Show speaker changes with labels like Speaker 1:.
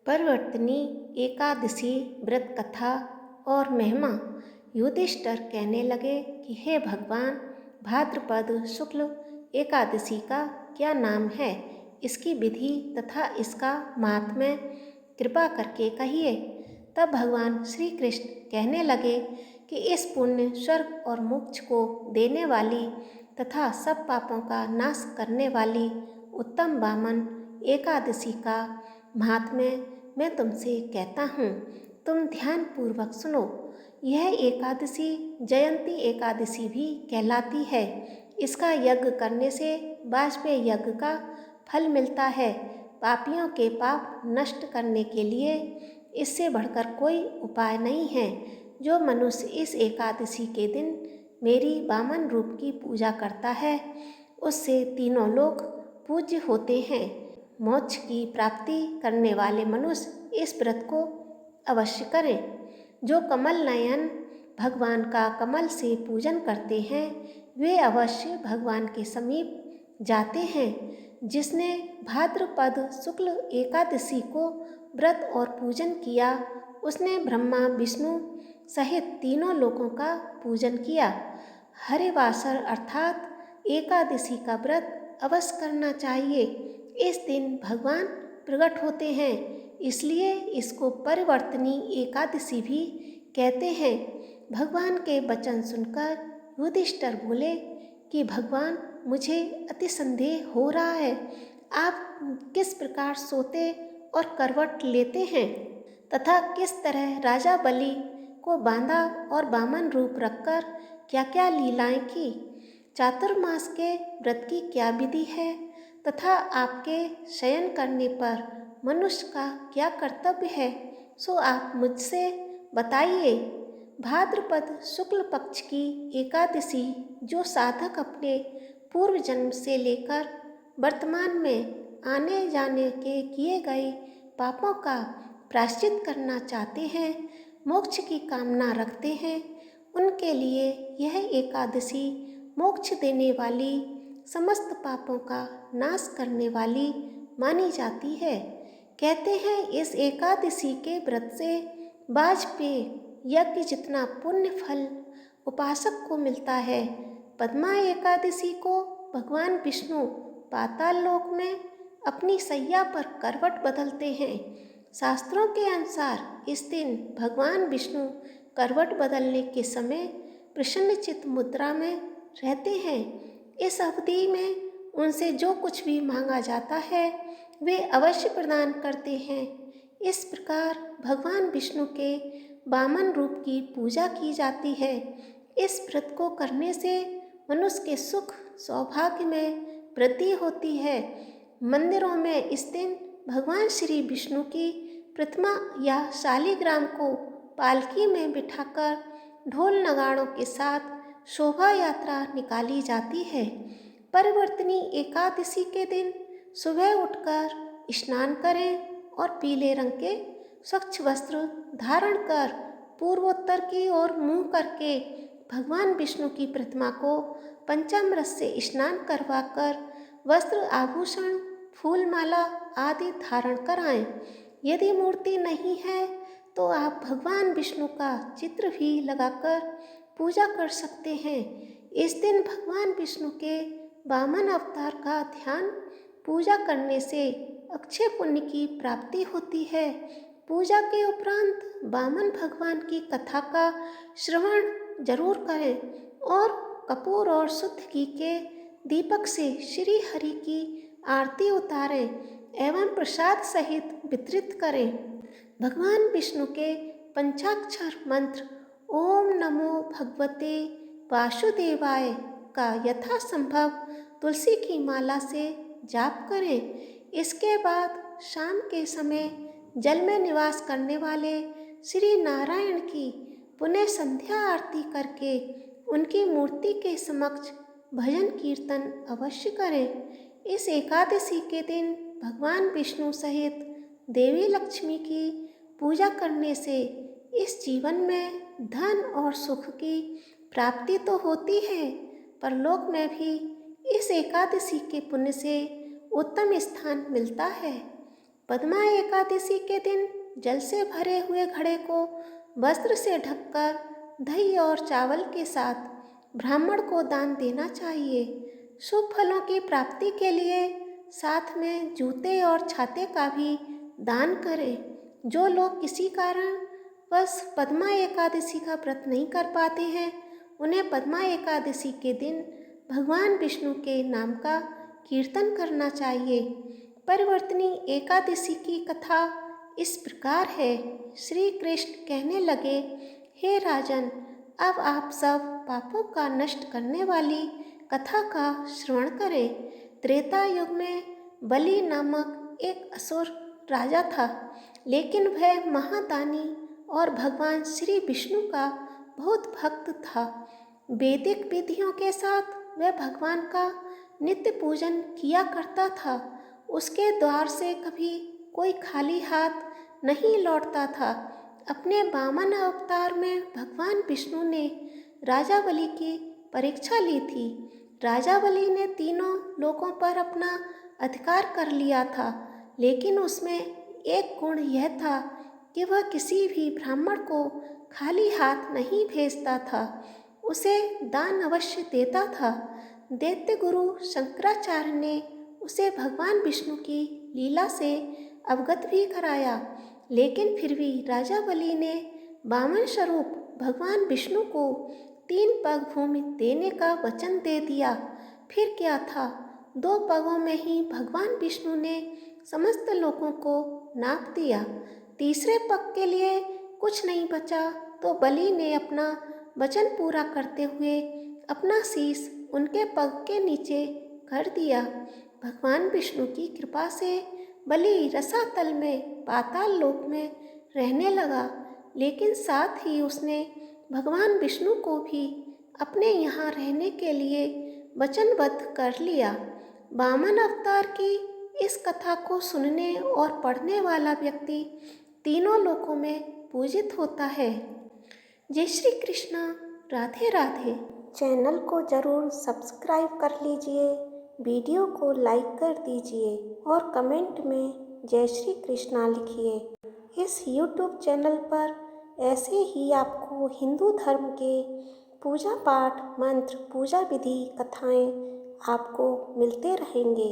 Speaker 1: परिवर्तनी एकादशी व्रत कथा और महिमा। युधिष्ठिर कहने लगे कि हे भगवान, भाद्रपद शुक्ल एकादशी का क्या नाम है, इसकी विधि तथा इसका महात्म्य कृपा करके कहिए। तब भगवान श्री कृष्ण कहने लगे कि इस पुण्य, स्वर्ग और मोक्ष को देने वाली तथा सब पापों का नाश करने वाली उत्तम वामन एकादशी का महात्म्य मैं तुमसे कहता हूँ। तुम ध्यान पूर्वक सुनो। यह एकादशी जयंती एकादशी भी कहलाती है। इसका यज्ञ करने से वाजपेय यज्ञ का फल मिलता है। पापियों के पाप नष्ट करने के लिए इससे बढ़कर कोई उपाय नहीं है। जो मनुष्य इस एकादशी के दिन मेरी वामन रूप की पूजा करता है, उससे तीनों लोक पूज्य होते हैं। मोक्ष की प्राप्ति करने वाले मनुष्य इस व्रत को अवश्य करें। जो कमल नयन भगवान का कमल से पूजन करते हैं, वे अवश्य भगवान के समीप जाते हैं। जिसने भाद्रपद शुक्ल एकादशी को व्रत और पूजन किया, उसने ब्रह्मा विष्णु सहित तीनों लोकों का पूजन किया। हरिवासर अर्थात एकादशी का व्रत अवश्य करना चाहिए। इस दिन भगवान प्रकट होते हैं, इसलिए इसको परिवर्तनी एकादशी भी कहते हैं। भगवान के वचन सुनकर युधिष्ठिर बोले कि भगवान, मुझे अति संदेह हो रहा है। आप किस प्रकार सोते और करवट लेते हैं तथा किस तरह राजा बलि को बांधा और वामन रूप रखकर क्या क्या लीलाएं की। चातुर्मास के व्रत की क्या विधि है तथा आपके शयन करने पर मनुष्य का क्या कर्तव्य है, सो आप मुझसे बताइए। भाद्रपद शुक्ल पक्ष की एकादशी जो साधक अपने पूर्व जन्म से लेकर वर्तमान में आने जाने के किए गए पापों का प्रायश्चित करना चाहते हैं, मोक्ष की कामना रखते हैं, उनके लिए यह एकादशी मोक्ष देने वाली, समस्त पापों का नाश करने वाली मानी जाती है। कहते हैं इस एकादशी के व्रत से वाजपेय यज्ञ जितना पुण्य फल उपासक को मिलता है। पद्मा एकादशी को भगवान विष्णु पाताल लोक में अपनी सैया पर करवट बदलते हैं। शास्त्रों के अनुसार इस दिन भगवान विष्णु करवट बदलने के समय प्रसन्नचित्त मुद्रा में रहते हैं। इस अवधि में उनसे जो कुछ भी मांगा जाता है, वे अवश्य प्रदान करते हैं। इस प्रकार भगवान विष्णु के वामन रूप की पूजा की जाती है। इस व्रत को करने से मनुष्य के सुख सौभाग्य में वृद्धि होती है। मंदिरों में इस दिन भगवान श्री विष्णु की प्रतिमा या शालिग्राम को पालकी में बिठाकर ढोल नगाड़ों के साथ शोभा यात्रा निकाली जाती है। परिवर्तनी एकादशी के दिन सुबह उठकर स्नान करें और पीले रंग के स्वच्छ वस्त्र धारण कर पूर्वोत्तर की ओर मुंह करके भगवान विष्णु की प्रतिमा को पंचामृत से स्नान करवाकर वस्त्र आभूषण फूल माला आदि धारण कराएं। यदि मूर्ति नहीं है तो आप भगवान विष्णु का चित्र भी लगाकर पूजा कर सकते हैं। इस दिन भगवान विष्णु के वामन अवतार का ध्यान पूजा करने से अक्षय पुण्य की प्राप्ति होती है। पूजा के उपरांत वामन भगवान की कथा का श्रवण जरूर करें और कपूर और शुद्ध घी के दीपक से श्री हरि की आरती उतारें एवं प्रसाद सहित वितरित करें। भगवान विष्णु के पंचाक्षर मंत्र ओम नमो भगवते वासुदेवाय का यथासंभव तुलसी की माला से जाप करें। इसके बाद शाम के समय जल में निवास करने वाले श्री नारायण की पुनः संध्या आरती करके उनकी मूर्ति के समक्ष भजन कीर्तन अवश्य करें। इस एकादशी के दिन भगवान विष्णु सहित देवी लक्ष्मी की पूजा करने से इस जीवन में धन और सुख की प्राप्ति तो होती है, पर लोक में भी इस एकादशी के पुण्य से उत्तम स्थान मिलता है। पद्मा एकादशी के दिन जल से भरे हुए घड़े को वस्त्र से ढककर दही और चावल के साथ ब्राह्मण को दान देना चाहिए। शुभ फलों की प्राप्ति के लिए साथ में जूते और छाते का भी दान करें। जो लोग किसी कारण बस पद्मा एकादशी का व्रत नहीं कर पाते हैं, उन्हें पद्मा एकादशी के दिन भगवान विष्णु के नाम का कीर्तन करना चाहिए। परिवर्तनी एकादशी की कथा इस प्रकार है। श्री कृष्ण कहने लगे, हे राजन, अब आप सब पापों का नष्ट करने वाली कथा का श्रवण करें। त्रेता युग में बलि नामक एक असुर राजा था, लेकिन वह महादानी और भगवान श्री विष्णु का बहुत भक्त था। वैदिक विधियों के साथ वह भगवान का नित्य पूजन किया करता था। उसके द्वार से कभी कोई खाली हाथ नहीं लौटता था। अपने वामन अवतार में भगवान विष्णु ने राजा बलि की परीक्षा ली थी। राजा बलि ने तीनों लोकों पर अपना अधिकार कर लिया था, लेकिन उसमें एक गुण यह था कि वह किसी भी ब्राह्मण को खाली हाथ नहीं भेजता था, उसे दान अवश्य देता था। दैत्य गुरु शंकराचार्य ने उसे भगवान विष्णु की लीला से अवगत भी कराया, लेकिन फिर भी राजा बलि ने वामन स्वरूप भगवान विष्णु को 3 पग भूमि देने का वचन दे दिया। फिर क्या था, 2 पगों में ही भगवान विष्णु ने समस्त लोगों को नाप दिया। तीसरे पग के लिए कुछ नहीं बचा तो बलि ने अपना वचन पूरा करते हुए अपना शीश उनके पग के नीचे कर दिया। भगवान विष्णु की कृपा से बलि रसातल में पाताल लोक में रहने लगा, लेकिन साथ ही उसने भगवान विष्णु को भी अपने यहाँ रहने के लिए वचनबद्ध कर लिया। वामन अवतार की इस कथा को सुनने और पढ़ने वाला व्यक्ति तीनों लोकों में पूजित होता है। जय श्री कृष्णा। राधे राधे। चैनल को ज़रूर सब्सक्राइब कर लीजिए, वीडियो को लाइक कर दीजिए और कमेंट में जय श्री कृष्णा लिखिए। इस YouTube चैनल पर ऐसे ही आपको हिंदू धर्म के पूजा पाठ, मंत्र, पूजा विधि, कथाएं आपको मिलते रहेंगे।